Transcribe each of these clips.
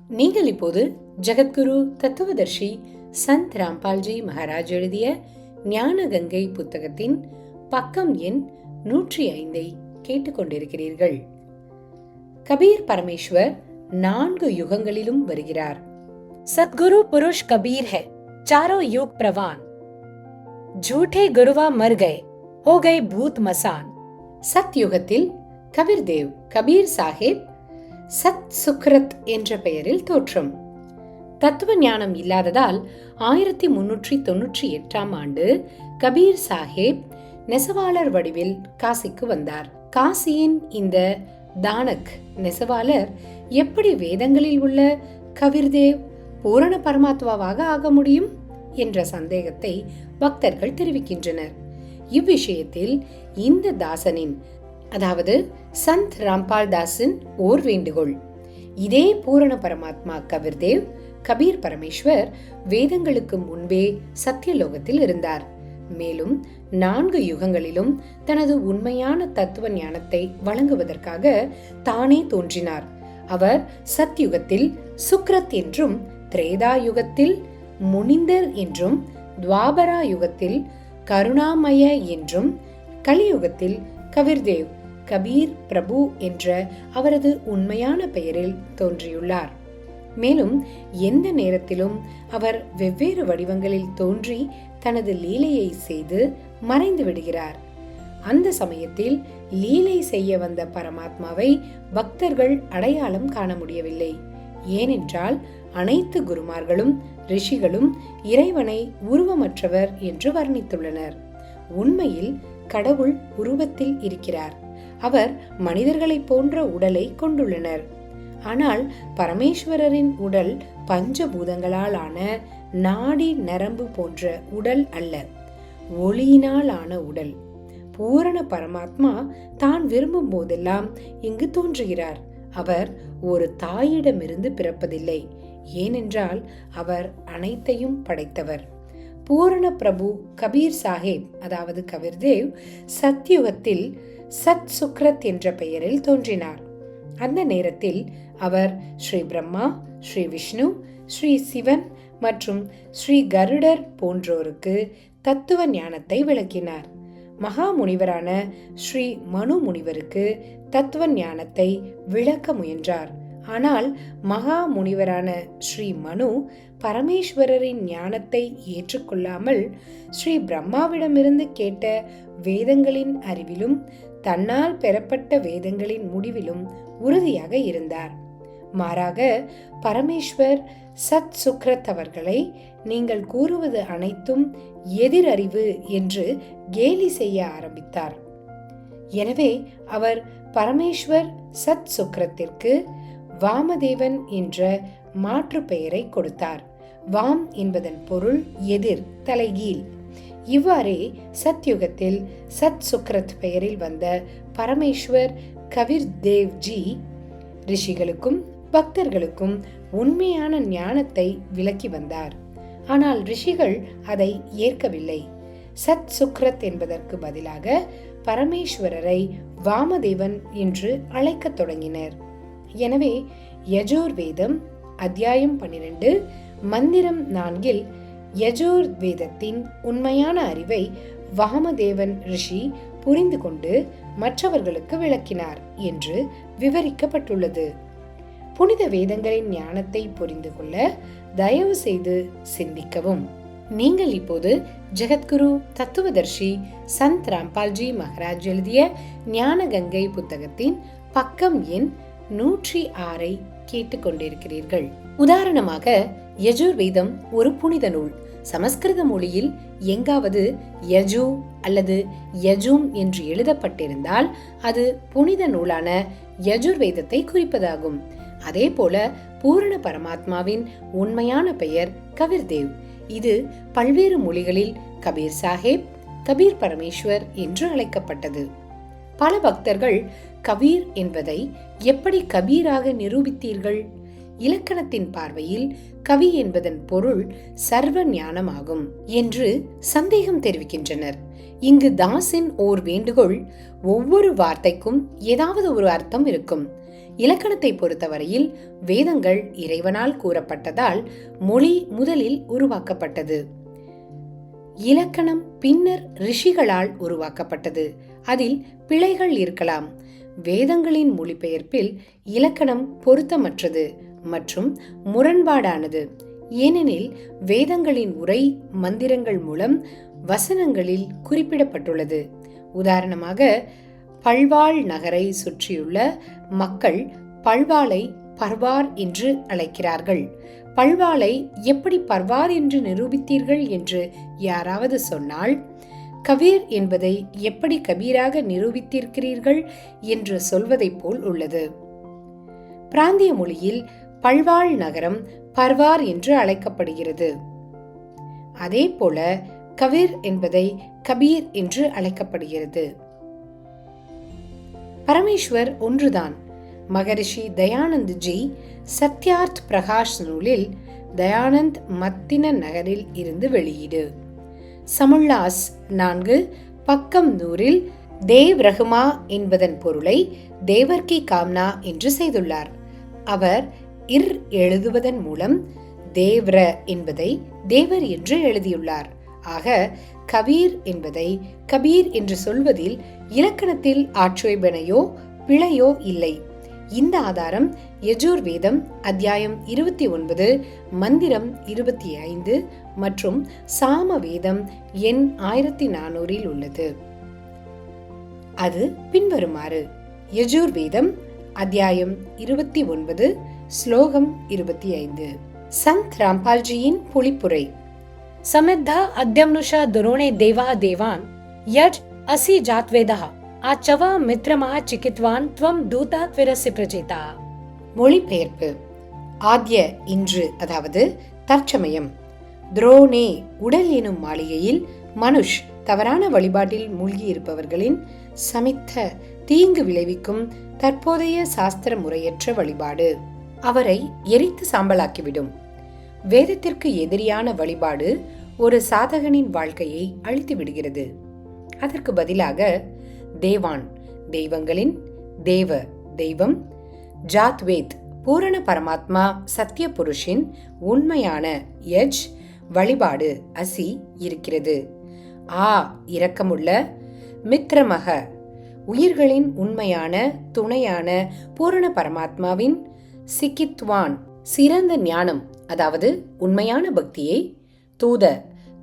நீங்கள் இப்போது ஜகத்குரு தத்துவதர்ஷி சந்த் ராம்பால்ஜி மகாராஜ் எழுதிய ஞான கங்கை புத்தகத்தின் பக்கம் எண் 105 கேட்டுக்கொண்டிருக்கிறீர்கள். கபீர் பரமேஸ்வர் 4 யுகங்களிலும் வருகிறார். சத்குரு புருஷ் கபீர் है, चारों युग प्रवान. झूठे गुरुवा मर गए, हो गए भूत मसान. சத் யுகத்தில் கபீர்தேவ் கபீர் சாஹிப் சத் சுக்ரத் என்ற பெயரில் தோற்றம். தத்துவ ஞானம் இல்லாததால் 1398 ஆண்டு கபீர் சாஹிப் நெசவாளர் வடிவில் காசிக்கு வந்தார். காசியின் இந்த தானக் நெசவாளர் எப்படி வேதங்களில் உள்ள கபீர்தேவ் பூரண பரமாத்மாவாக ஆக முடியும் என்ற சந்தேகத்தை பக்தர்கள் தெரிவிக்கின்றனர். இவ்விஷயத்தில் இந்த தாசனின், அதாவது சந்த் ராம்பால் தாஸின் ஓர் வேண்டுகோள். இதே பூரண பரமாத்மா கபீர்தேவ் கபீர் பரமேஸ்வர் வேதங்களுக்கு முன்பே சத்தியலோகத்தில் இருந்தார். மேலும் 4 யுகங்களிலும் தனது உண்மையான தத்துவ ஞானத்தை வழங்குவதற்காக தானே தோன்றினார். அவர் சத்யுகத்தில் சுக்ரத் என்றும், திரேதா யுகத்தில் முனிந்தர் என்றும், துவாபரா யுகத்தில் கருணாமய என்றும், கலியுகத்தில் கபீர்தேவ் கபீர் பிரபு என்ற அவரது உண்மையான பெயரில் தோன்றியுள்ளார். மேலும் எந்த நேரத்திலும் அவர் வெவ்வேறு வடிவங்களில் தோன்றி தனது லீலையை செய்து மறைந்து விடுகிறார். அந்த சமயத்தில் லீலை செய்ய வந்த பரமாத்மாவை பக்தர்கள் அடையாளம் காண முடியவில்லை. ஏனென்றால் அனைத்து குருமார்களும் ரிஷிகளும் இறைவனை உருவமற்றவர் என்று வர்ணித்துள்ளனர். உண்மையில் கடவுள் உருவத்தில் இருக்கிறார். அவர் மனிதர்களை போன்ற உடலை கொண்டுள்ளனர். ஆனால் பரமேஸ்வரரின் உடல் பஞ்சபூதங்களால் ஆன நாடி நரம்பு போன்ற உடல் அல்ல, ஒளியினால் ஆன உடல். பூரண பரமாத்மா தான் விரும்பும் போதெல்லாம் இங்கு தோன்றுகிறார். அவர் ஒரு தாயிடமிருந்து பிறப்பதில்லை, ஏனென்றால் அவர் அனைத்தையும் படைத்தவர். பூரண பிரபு கபீர் சாஹிப், அதாவது கபீர்தேவ், சத்யுகத்தில் சத் சுக்ரத் என்ற பெயரில் தோன்றினார். அந்த நேரத்தில் அவர் ஸ்ரீ பிரம்மா, ஸ்ரீ விஷ்ணு, ஸ்ரீ சிவன் மற்றும் ஸ்ரீ கருடர் போன்றோருக்கு தத்துவ ஞானத்தை விளக்கினார். மகா முனிவரான ஸ்ரீ மனு முனிவருக்கு தத்துவ ஞானத்தை விளக்க முயன்றார். ஆனால் மகா முனிவரான ஸ்ரீ மனு பரமேஸ்வரரின் ஞானத்தை ஏற்றுக்கொள்ளாமல் ஸ்ரீ பிரம்மாவிடமிருந்து கேட்ட வேதங்களின் அறிவிலும் தன்னால் பெறப்பட்ட வேதங்களின் முடிவிலும் உறுதியாக இருந்தார். மாறாக பரமேஸ்வர் சத் சுக்ரத் அவர்களை நீங்கள் கூறுவது அனைத்தும் எதிரறிவு என்று கேலி செய்ய ஆரம்பித்தார். எனவே அவர் பரமேஸ்வர் சத் சுக்ரத்திற்கு வாமதேவன் என்ற மாற்று பெயரை கொடுத்தார். வாம் என்பதன் பொருள் எதிர், தலைகீழ். இவ்வாறே சத்யுகத்தில் சத் சுக்ரத் பெயரில் வந்த பரமேஸ்வர் கபீர் தேவ்ஜி ரிஷிகளுக்கும் பக்தர்களுக்கும் உண்மையான ஞானத்தை விளக்கி வந்தார். ஆனால் ரிஷிகள் அதை ஏற்கவில்லை. சத் சுக்ரத் என்பதற்கு பதிலாக பரமேஸ்வரரை வாமதேவன் என்று அழைக்கத் தொடங்கினர். எனவே யஜுர் வேதம் அத்தியாயம் 12 மந்திரம் 4 யஜுர் வேதத்தின் உண்மையான அறிவை வாமதேவன் ரிஷி புரிந்து கொண்டு மற்றவர்களுக்கு விளக்கினார் என்று விவரிக்கப்பட்டுள்ளது. புனித வேதங்களின் ஞானத்தை புரிந்து கொள்ள தயவு செய்து சிந்திக்கவும். நீங்கள் இப்போது ஜகத்குரு தத்துவதர்ஷி சந்த் ராம்பால்ஜி மகாராஜ் எழுதிய ஞான கங்கை புத்தகத்தின் பக்கம் எண் 106 கேட்டுக்கொண்டிருக்கிறீர்கள். உதாரணமாக யஜுர் வேதம் ஒரு புனித நூல். சமஸ்கிருத மொழியில் எங்காவது யஜு அல்லது யஜும் என்று எழுதப்பட்டிருந்தால் அது புனித நூலான யஜுர் வேதத்தை குறிப்பதாகும். அதே போல பூரண பரமாத்மாவின் உண்மையான பெயர் கபீர்தேவ். இது பல்வேறு மொழிகளில் கபீர் சாஹிப், கபீர் பரமேஸ்வர் என்று அழைக்கப்பட்டது. பல பக்தர்கள் கபீர் என்பதை எப்படி கபீராக நிரூபித்தீர்கள்? இலக்கணத்தின் பார்வையில் கவி என்பதன் பொருள் சர்வ ஞானமாகும் என்று சந்தேகம் தெரிவிக்கின்றனர். இங்கு தாஸின் ஓர் வேண்டுகோள், ஒவ்வொரு வார்த்தைக்கும் ஏதாவது ஒரு அர்த்தம் இருக்கும். இலக்கணத்தை பொறுத்தவரையில் வேதங்கள் இறைவனால் கூறப்பட்டதால் மொழி முதலில் உருவாக்கப்பட்டது. இலக்கணம் பின்னர் ரிஷிகளால் உருவாக்கப்பட்டது. அதில் பிழைகள் இருக்கலாம். வேதங்களின் மொழிபெயர்ப்பில் இலக்கணம் பொருத்தமற்றது மற்றும் முரண்பாடானது. ஏனெனில் வேதங்களின் உரை மந்திரங்கள் மூலம் வசனங்களில் குறிப்பிடப்பட்டுள்ளது. உதாரணமாக, பல்வாள் நகரை சுற்றியுள்ள மக்கள் பல்வாளை பர்வார் என்று அழைக்கிறார்கள். பல்வாளை எப்படி பர்வார் என்று நிரூபித்தீர்கள் என்று யாராவது சொன்னால், கபீர் என்பதை எப்படி கபீராக நிரூபித்திருக்கிறீர்கள் என்று சொல்வதை போல் உள்ளது. பிராந்திய மொழியில் பல்வாள் நகரம் பர்வார் என்று அழைக்கப்படுகிறது. அதே போல கபீர் என்பதை கபீர் என்று அழைக்கப்படுகிறது. பரமேஸ்வர் ஒன்றுதான். மகரிஷி தயானந்த் ஜி சத்யார்த் பிரகாஷ் நூலில் தயானந்த் மத்தின நகரில் இருந்து வெளியீடு. சமுல்லாஸ் 4 பக்கம் 100 தேவ் ரஹ்மா என்பதன் பொருளை தேவர் கி காம்னா என்று செய்துள்ளார். அவர் இர் எழுதுவதன் மூலம் தேவ்ர என்பதை தேவர் என்று எழுதியுள்ளார். ஆக கபீர் என்பதை கபீர் என்று சொல்வதில் இலக்கணத்தில் ஆட்சேபனையோ பிழையோ இல்லை. இந்த ஆதாரம் யஜுர்வேதம் அத்தியாயம் 29 மந்திரம் 25 மற்றும் சாமவேதம் எண் 1400 உள்ளது. அது பின்வருமாறு: யஜுர்வேதம் அத்தியாயம் 29 ஸ்லோகம் 25. சந்த் ராம்பால்ஜியின் பொழிப்புரை. समिद्धा अद्यमनुषा दुरोणे देवा देवान यज असि जातवेदः आचवा मित्रमः चिकित्वान त्वम दूता विरसि प्रजेता. மொழிபெயர்ப்பு. ஆத்ய இன்று, அதாவது தற்சமயம். துரோணே உடல் எனும் மாளிகையில் மனுஷ் தவறான வழிபாட்டில் மூழ்கியிருப்பவர்களின் சமித்த தீங்கு விளைவிக்கும் தற்போதைய சாஸ்திர முறையற்ற வழிபாடு அவரை எரித்து சாம்பலாக்கிவிடும். வேதத்திற்கு எதிரியான வழிபாடு ஒரு சாதகனின் வாழ்க்கையை அழித்து விடுகிறது. அதற்கு பதிலாக தேவான் தெய்வங்களின் தேவ தெய்வம், ஜாத்வேத் பூரண பரமாத்மா சத்திய புருஷின் உண்மையான யஜ் வழிபாடு அசி இருக்கிறது. ஆ இரக்கமுள்ள, மித்ரமக உயிர்களின் உண்மையான துணையான பூரண பரமாத்மாவின் சிக்கித்வான் சிறந்த ஞானம், அதாவது உண்மையான பக்தியை, தூத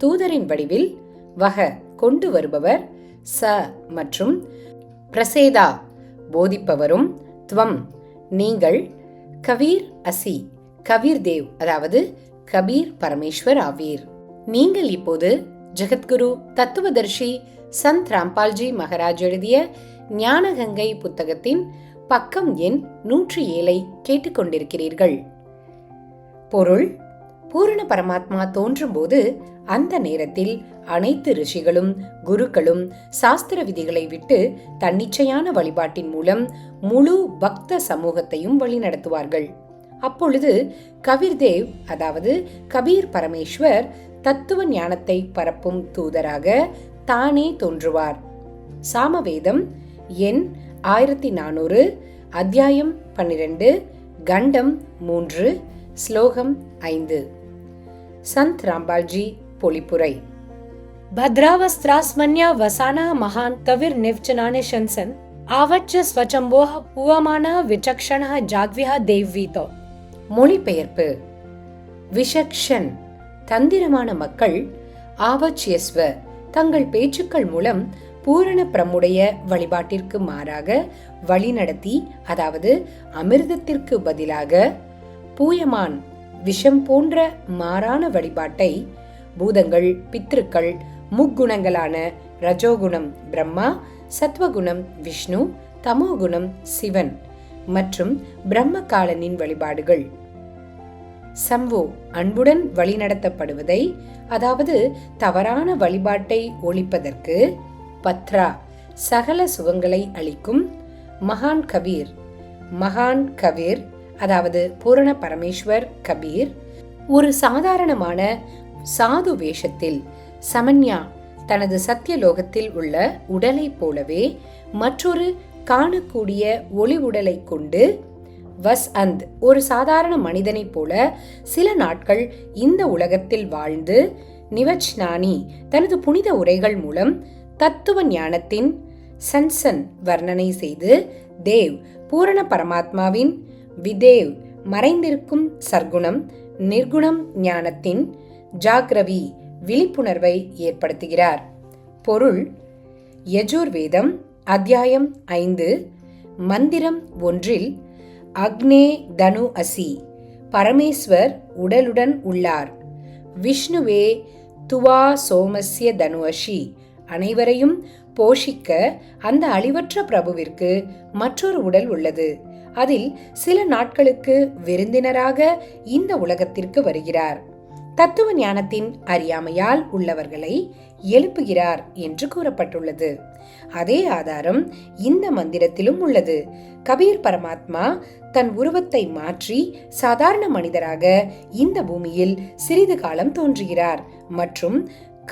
தூதரின் வடிவில், வக கொண்டு வருபவர், ச மற்றும் பிரசேதா போதிப்பவரும், துவம் நீங்கள், கபீர் அசி கபீர் தேவ் அதாவது கபீர் பரமேஸ்வர் ஆவீர். நீங்கள் இப்போது ஜெகத்குரு தத்துவதர்ஷி சந்த் ராம்பால்ஜி மகாராஜ் எழுதிய ஞானகங்கை புத்தகத்தின் பக்கம் எண் 107 கேட்டுக்கொண்டிருக்கிறீர்கள். பொருள்: பூரண பரமாத்மா தோன்றும் போது அந்த நேரத்தில் அனைத்து ரிஷிகளும் குருக்களும் சாஸ்திர விதிகளை விட்டு தன்னிச்சையான வழிபாட்டின் மூலம் முழு பக்த சமூகத்தையும் வழிநடத்துவார்கள். அப்பொழுது கபீர் தேவ் அதாவது கபீர் பரமேஸ்வர் தத்துவ ஞானத்தை பரப்பும் தூதராக தானே தோன்றுவார். சாமவேதம் எண் 1400 அத்தியாயம் 12 கண்டம் 3 ஸ்லோகம் 5. சந்த் ராம்பால்ஜி பொழிப்புரை. भद्रावस्त्रास्मन्या वसाना महान कविर निवचनाने शंसन आवच्च स्वचंबोह पुवमाना विचक्षणः जाग्विह देववीतो. மொழிபெயர்ப்பு. விஷக்ஷன் தந்திரமான மக்கள், ஆவச்சியஸ்வ தங்கள் பேச்சுக்கள் மூலம் பூரண பிரமுடைய வழிபாட்டிற்கு மாறாக வழிநடத்தி, அதாவது அமிர்தத்திற்கு பதிலாக பூயமான் விஷம் போன்ற மாறான வழிபாட்டை பூதங்கள், பித்ருக்கள், முக்குணங்களான ரஜோகுணம் பிரம்மா, சத்வகுணம் விஷ்ணு, தமோகுணம் சிவன் மற்றும் பிரம்மகாலனின் வழிபாடுகள் சம்போ அன்புடன் வழிநடத்தப்படுவதை, அதாவது தவறான வழிபாட்டை ஒழிப்பதற்கு, பத்ரா சகல சுகங்களை அளிக்கும், மகான் கபீர் மகான் கபீர் அதாவது பூரண பரமேஸ்வர் கபீர் ஒரு சாதாரணமான சாது வேஷத்தில் சமன்யா தனது சத்தியலோகத்தில் உள்ள உடலை போலவே மற்றொரு காணக்கூடிய ஒளி உடலை கொண்டு வஸ்அந்த் ஒரு சாதாரண மனிதனைப் போல சில நாட்கள் இந்த உலகத்தில் வாழ்ந்து நிவச்னானி தனது புனித உரைகள் மூலம் தத்துவ ஞானத்தின் சன்சன் வர்ணனை செய்து தேவ் பூரண பரமாத்மாவின் விதேவ் மறைந்திருக்கும் சர்க்குணம் நிர்குணம் ஞானத்தின் ஜாக்ரவி விழிப்புணர்வை ஏற்படுத்துகிறார். பொருள்: யஜுர்வேதம் அத்தியாயம் 5 மந்திரம் 1 அக்னே தனு அசி பரமேஸ்வர் உடலுடன் உள்ளார். விஷ்ணுவே துவா சோமஸ்ய தனு அஷி அனைவரையும் போஷிக்க அந்த அழிவற்ற பிரபுவிற்கு மற்றொரு உடல் உள்ளது. அதில் சில நாட்களுக்கு விருந்தினராக இந்த உலகத்திற்கு வருகிறார். தத்துவ ஞானத்தின் அறியாமையால் உள்ளவர்களை எழுப்புகிறார் என்று கூறப்பட்டுள்ளது. அதே ஆதாரம் இந்த மந்திரத்திலும் உள்ளது. கபீர் பரமாத்மா தன் உருவத்தை மாற்றி சாதாரண மனிதராக இந்த பூமியில் சிறிது காலம் தோன்றுகிறார் மற்றும்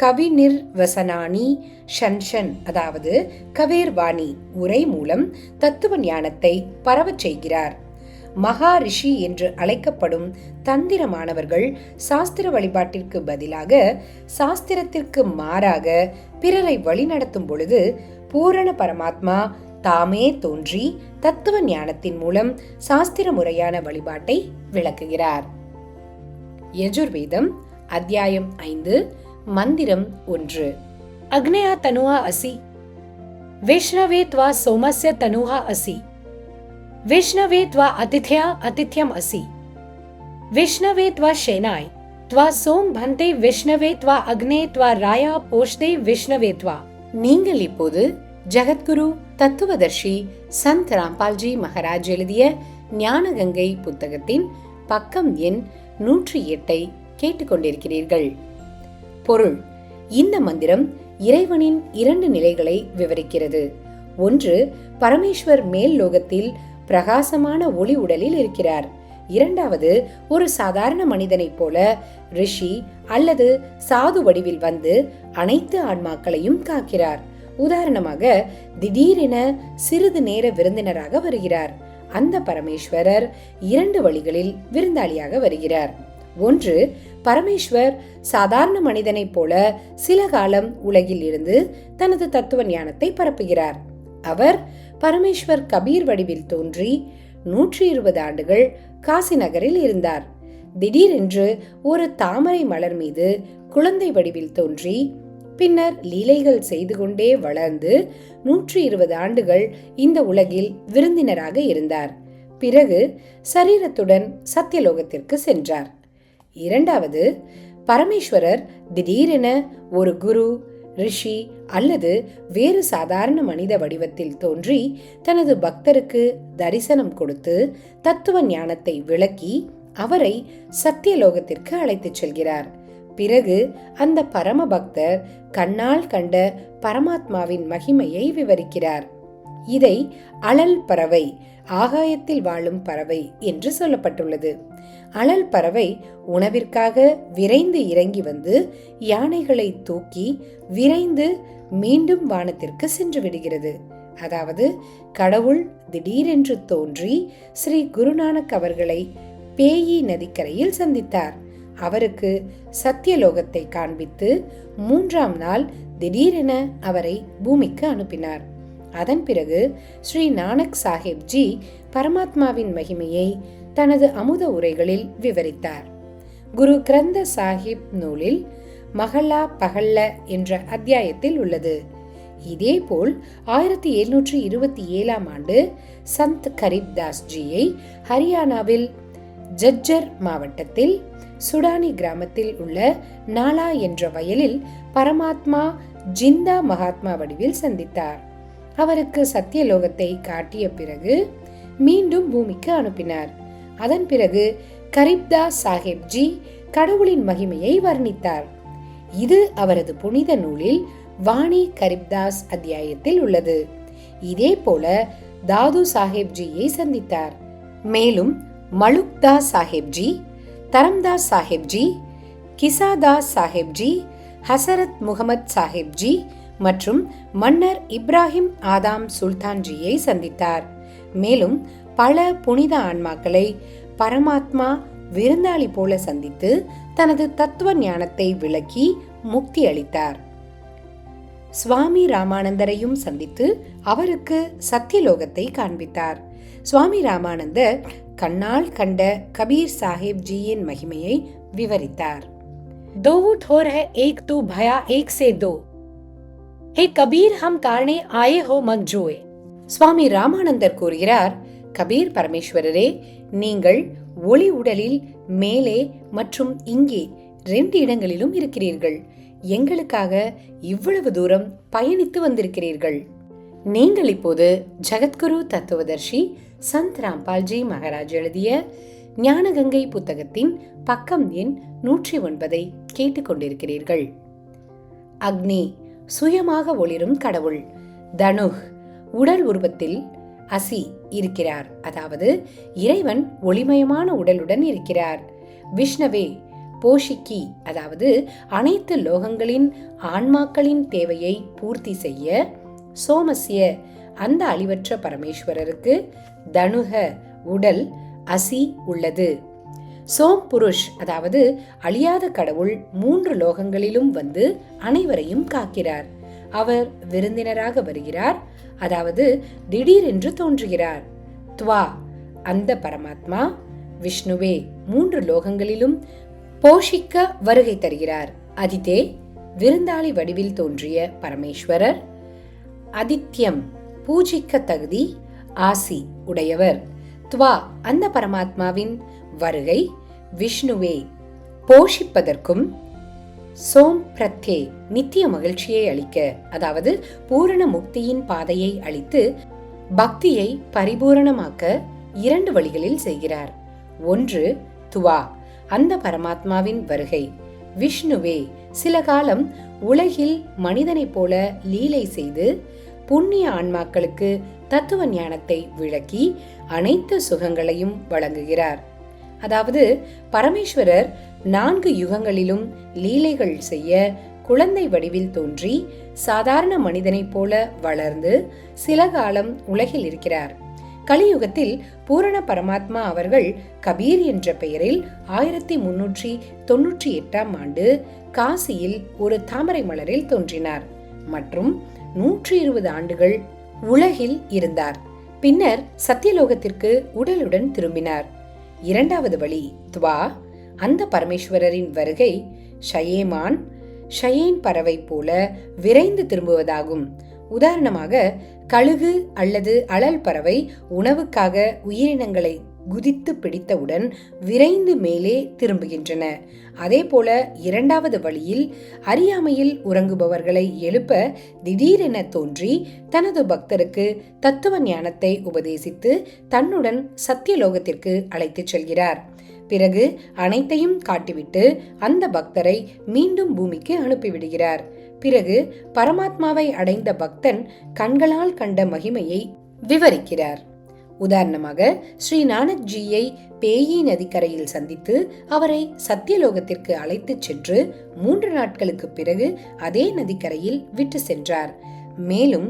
கவிநிர் வசனானி ஷன்ஷன் அதாவது கவேர்வாணி உரை மூலம் தத்துவ ஞானத்தை பரவச் செய்கிறார். மகா ரிஷி என்று அழைக்கப்படும் தந்திரமானவர்கள் சாஸ்திர வழிபாட்டிற்கு பதிலாக சாஸ்திரத்திற்கு மாறாக பிறரை வழிநடத்தும் பொழுது பூரண பரமாத்மா தாமே தோன்றி தத்துவ ஞானத்தின் மூலம் சாஸ்திர முறையான வழிபாட்டை விளக்குகிறார். யஜுர்வேதம் அத்தியாயம் 5 மந்திரம் 1 அக்னயா தனுவா அசி வைஷ்ணவே த்வா சோமஸ்ய தனுஹா அசி வைஷ்ணவே த்வா அதித்யா அதித்யம் அசி வைஷ்ணவே த்வா ஷேனாய் த்வா சோம் பந்தே வைஷ்ணவே த்வா அக்னே த்வா ராயா போஷ்தே வைஷ்ணவே த்வா. நீங்கள் இப்போது ஜகத்குரு தத்துவதர்ஷி சந்த் ராம்பால்ஜி மகாராஜ் எழுதிய ஞானகங்கை புத்தகத்தின் பக்கம் எண் 108 கேட்டுக்கொண்டிருக்கிறீர்கள். பொருள்: இந்த மந்திரம் இறைவனின் 2 நிலைகளை விவரிக்கிறது. ஒன்று, பரமேஸ்வர் மேல் லோகத்தில் பிரகாசமான ஒளி உடலில் இருக்கிறார். இரண்டாவது, ஒரு சாதாரண மனிதனைப் போல ரிஷி அல்லது சாது வடிவில் வந்து அனைத்து ஆன்மாக்களையும் காக்கிறார். உதாரணமாக, திடீரென சிறிது நேர விருந்தினராக வருகிறார். அந்த பரமேஸ்வரர் 2 வழிகளில் விருந்தாளியாக வருகிறார். ஒன்று, பரமேஸ்வர் சாதாரண மனிதனைப் போல சில காலம் உலகில் இருந்து தனது தத்துவ ஞானத்தை பரப்புகிறார். அவர் பரமேஸ்வர் கபீர் வடிவில் தோன்றி 120 ஆண்டுகள் காசி நகரில் இருந்தார். திடீரென்று ஒரு தாமரை மலர் மீது குழந்தை வடிவில் தோன்றி பின்னர் லீலைகள் செய்து கொண்டே வளர்ந்து 120 ஆண்டுகள் இந்த உலகில் விருந்தினராக இருந்தார். பிறகு சரீரத்துடன் சத்தியலோகத்திற்கு சென்றார். இரண்டாவது, பரமேஸ்வரர் திடீரென ஒரு குரு, ரிஷி அல்லது வேறு சாதாரண மனித வடிவத்தில் தோன்றி தனது பக்தருக்கு தரிசனம் கொடுத்து தத்துவ ஞானத்தை விளக்கி அவரை சத்தியலோகத்திற்கு அழைத்துச் செல்கிறார். பிறகு அந்த பரம பக்தர் கண்ணால் கண்ட பரமாத்மாவின் மகிமையை விவரிக்கிறார். இதை அழல் பறவை, ஆகாயத்தில் வாழும் பறவை என்று சொல்லப்பட்டுள்ளது. அழல் பறவை உணவிற்காக விரைந்து இறங்கி வந்து யானைகளை தூக்கி விரைந்து மீண்டும் வானத்திற்கு சென்று விடுகிறது. அதாவது, கடவுள் திடீரென்று தோன்றி ஸ்ரீ குருநானக் அவர்களை பேயி நதிக்கரையில் சந்தித்தார். அவருக்கு சத்தியலோகத்தை காண்பித்து 3ஆம் நாள் திடீரென அவரை பூமிக்கு அனுப்பினார். அதன் பிறகு ஸ்ரீ நானக் சாஹிப் ஜி பரமாத்மாவின் மகிமையை தனது அமுத உரைகளில் விவரித்தார். குரு கிரந்த சாஹிப் நூலில் மஹல்லா பஹல்ல என்ற அத்தியாயத்தில் உள்ளது. இதேபோல் 1727ஆம் ஆண்டு சந்த் கரீப்தாஸ் ஜியை ஹரியானாவில் ஜஜ்ஜர் மாவட்டத்தில் சுடானி கிராமத்தில் உள்ள நாலா என்ற வயலில் பரமாத்மா ஜிந்தா மகாத்மா வடிவில் சந்தித்தார். அவருக்கு சத்தியலோகத்தை காட்டிய பிறகு மீண்டும் பூமிக்கு அனுப்பினார். அதன் பிறகு கரீப்தாஸ் சாஹிப் ஜி கடவுளின் மகிமையை வர்ணித்தார். இது அவரது புனித நூலில் வாணி கரீப்தாஸ் அத்தியாயத்தில் உள்ளது. இதே போல தாது சாஹிப் ஜியை சந்தித்தார். மேலும் மலுக்தாஸ் சாஹிப் ஜி, தரம்தாஸ் சாஹிப் ஜி, கிசாதாஸ் சாஹிப் ஜி, ஹசரத் முகமது சாஹிப் ஜி மற்றும் மன்னர் இப்ராஹிம் ஆதாம் சுல்தான் ஜியை சந்தித்தார். மேலும் பல புனித ஆன்மாக்களை பரமாத்மா விருந்தாளி போல சந்தித்து தனது தத்துவ ஞானத்தை விளக்கி முக்தி அளித்தார். சுவாமி ராமானந்தரையும் சந்தித்து அவருக்கு சத்தியலோகத்தை காண்பித்தார். சுவாமி ராமானந்தர் கண்ணால் கண்ட கபீர் சாஹிப் ஜியின் மகிமையை விவரித்தார். दो ठोर है एक तू भया एक से दो, हे कबीर हम कारणे आए हो मत जोए. சுவாமி ராமானந்தர் கூறுகிறார், கபீர் பரமேஸ்வரரே, நீங்கள் ஒளி உடலில் மேலே மற்றும் இங்கே 2 இடங்களிலும் இருக்கிறீர்கள். எங்களுக்காக இவ்வளவு தூரம் பயணித்து வந்திருக்கிறீர்கள். நீங்கள் இப்போது ஜகத்குரு தத்துவதர்ஷி சந்த் ராம்பால்ஜி மகாராஜ் எழுதிய ஞானகங்கை புத்தகத்தின் பக்கம் எண் 109 கேட்டுக்கொண்டிருக்கிறீர்கள். அக்னி சுயமாக ஒளிரும் கடவுள். தனுஹ் உடல் உருவத்தில் அசி இருக்கிறார், அதாவது இறைவன் ஒளிமயமான உடலுடன் இருக்கிறார். விஷ்ணவே போஷிக்கி, அதாவது அனைத்து லோகங்களின் ஆன்மாக்களின் தேவையை பூர்த்தி செய்ய. சோமஸ்ய அந்த அழிவற்ற பரமேஸ்வரருக்கு தனுக உடல் அசி உள்ளது. சோம் புருஷ், அதாவது அழியாத கடவுள் 3 லோகங்களிலும் வந்து அனைவரையும் காக்கிறார். அவர் விருந்தினராக வருகிறார், அதாவது திடீரென்று தோன்றுகிறார். துவா அந்த பரமாத்மா விஷ்ணுவே 3 லோகங்களிலும் போஷிக்க வருகை தருகிறார். அதிதே விருந்தாளி வடிவில் தோன்றிய பரமேஸ்வரர். அதித்யம் பூஜிக்க தகுதி ஆசி உடையவர். துவா அந்த பரமாத்மாவின் வருகை விஷ்ணுவே போஷிப்பதற்கும். சோம் பிரத்யே நித்திய மகிழ்ச்சியை அளிக்க, அதாவது பூரண முக்தியின் பாதையை அளித்து பக்தியை பரிபூரணமாக்க 2 வழிகளில் செய்கிறார். ஒன்று துவா அந்த பரமாத்மாவின் வருகை. விஷ்ணுவே சில காலம் உலகில் மனிதனைப் போல லீலை செய்து புண்ணிய ஆன்மாக்களுக்கு தத்துவ ஞானத்தை விளக்கி அனைத்து சுகங்களையும் வழங்குகிறார். அதாவது பரமேஸ்வரர் 4 யுகங்களிலும் லீலைகள் செய்ய குழந்தை வடிவில் தோன்றி சாதாரண மனிதனைப் போல வளர்ந்து சில காலம் உலகில் இருக்கிறார். கலியுகத்தில் பூரண பரமாத்மா அவர்கள் கபீர் என்ற பெயரில் 1398ஆம் ஆண்டு காசியில் ஒரு தாமரை மலரில் தோன்றினார் மற்றும் 120 ஆண்டுகள் உலகில் இருந்தார். பின்னர் சத்தியலோகத்திற்கு உடலுடன் திரும்பினார். 2வது வழி துவா அந்த பரமேஸ்வரரின் வருகை ஷயேமான் ஷயேன் பறவை போல விரைந்து திரும்புவதாகும். உதாரணமாக கழுகு அல்லது அழல் பறவை உணவுக்காக உயிரினங்களை குதித்து பிடித்தவுடன் விரைந்து மேலே திரும்புகின்றன. அதே போல 2வது வழியில் அறியாமையில் உறங்குபவர்களை எழுப்ப திடீரென தோன்றி தனது பக்தருக்கு தத்துவ ஞானத்தை உபதேசித்து தன்னுடன் சத்தியலோகத்திற்கு அழைத்துச் செல்கிறார். பிறகு அனைத்தையும் காட்டிவிட்டு அந்த பக்தரை மீண்டும் பூமிக்கு அனுப்பிவிடுகிறார். பிறகு பரமாத்மாவை அடைந்த பக்தன் கண்களால் கண்ட மகிமையை விவரிக்கிறார். உதாரணமாக ஸ்ரீ நானக் ஜியை பேயி நதிக்கரையில் சந்தித்து அவரை சத்தியலோகத்திற்கு அழைத்துச் சென்று 3 நாட்களுக்கு பிறகு அதே நதிக்கரையில் விட்டு சென்றார். மேலும்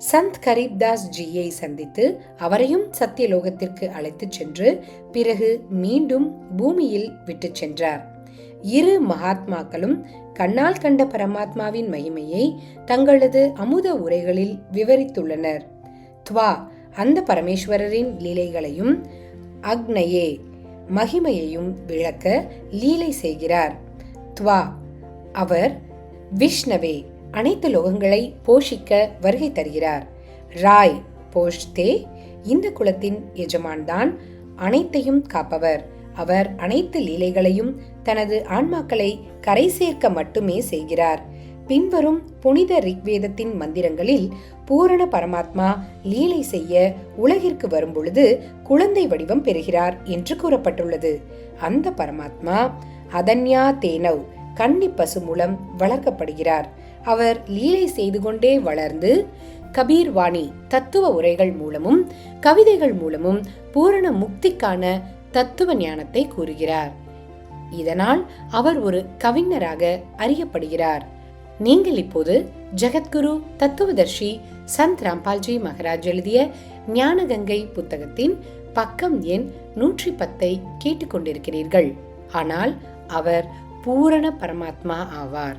சந்த் கரீப்தாஸ் ஜியை சந்தித்து அவரையும் சத்தியலோகத்திற்கு அழைத்துச் சென்று பிறகு மீண்டும் பூமியில் விட்டு சென்றார். 2 மகாத்மாக்களும் கண்ணால் கண்ட பரமாத்மாவின் மகிமையை தங்களது அமுத உரைகளில் விவரித்துள்ளனர். துவா அந்த பரமேஸ்வரரின் லீலைகளையும் அக்னயே மகிமையையும் விளக்க லீலை செய்கிறார். துவா அவர் விஷ்ணவே அனைத்து லோகங்களை போஷிக்க வருகை தருகிறார். ராய் போஷ்தே இந்த குலத்தின் எஜமான்தான் அனைத்தையும் காப்பவர். அவர் அனைத்து லீலைகளையும் தனது ஆன்மாக்களை கரை சேர்க்க மட்டுமே செய்கிறார். பின்வரும் புனித ரிக்வேதத்தின் மந்திரங்களில் பூரண பரமாத்மா லீலை செய்ய உலகிற்கு வரும்பொழுது குழந்தை வடிவம் பெறுகிறார் என்று கூறப்பட்டுள்ளது. அந்த பரமாத்மா அதன்யா தேனவ் கன்னி பசு மூலம் வளர்க்கப்படுகிறார். அவர் லீலை செய்து கொண்டே வளர்ந்து கபீர் வாணி தத்துவ உரைகள் மூலமும் கவிதைகள் மூலமும் பூரண முக்திக்கான தத்துவ ஞானத்தை கூறுகிறார். இதனால் அவர் ஒரு கவிஞராக அறியப்படுகிறார். நீங்கள் இப்போது ஜெகத்குரு தத்துவதர்ஷி சந்த் ராம்பால்ஜி மகாராஜ் எழுதிய ஞானகங்கை புத்தகத்தின் பக்கம் எண் 110 கேட்டுக்கொண்டிருக்கிறீர்கள். ஆனால் அவர் பூரண பரமாத்மா ஆவார்.